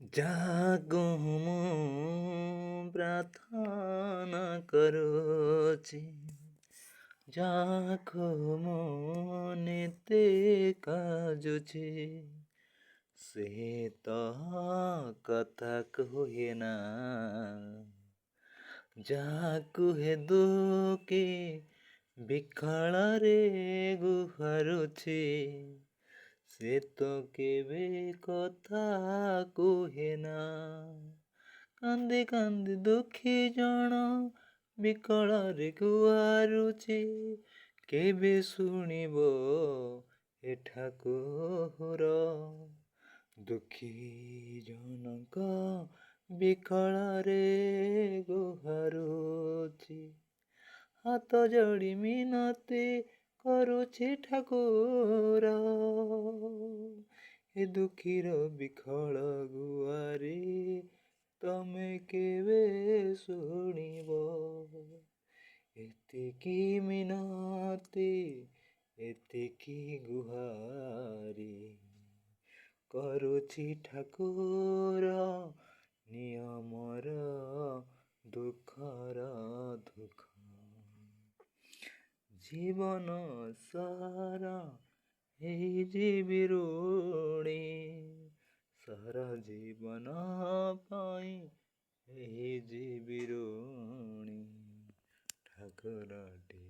ଯାହାକୁ ମୁଁ ପ୍ରାର୍ଥନା କରୁଛି, ଯାହାକୁ ମୁଁ ନିତେ କାଜୁଛି, ସେ ତ କଥା କୁହେ ନା। ଯାହାକୁ ହେ ଦୁଃଖୀ ବିକଳରେ ଗୁହାରୁଛି, ସେ ତ କେବେ କଥା କୁହେ ନା। କାନ୍ଦି କାନ୍ଦି ଦୁଃଖୀ ଜଣ ବିକଳରେ ଗୁହାରୁଛି, କେବେ ଶୁଣିବ ଏ ଠାକୁର। ଦୁଃଖୀ ଜଣଙ୍କ ବିକଳରେ ଗୁହାରୁଛି, ହାତ ଯୋଡ଼ି ମିନତି କରୁଛି ଠାକୁର। ଏ ଦୁଃଖୀର ବିକଳ ଗୁହାରି ତମେ କେବେ ଶୁଣିବ। ଏତିକି ମିନତି, ଏତିକି ଗୁହାରି କରୁଛି ଠାକୁର, ନିଅ ମୋର ଦୁଃଖର ଦୁଃଖ। ଜୀବନ ସାରା ହେଇଯିବି ଋଣୀ, ସାରା ଜୀବନ ପାଇଁ ହେଇଯିବି ଋଣୀ। ଠାକୁର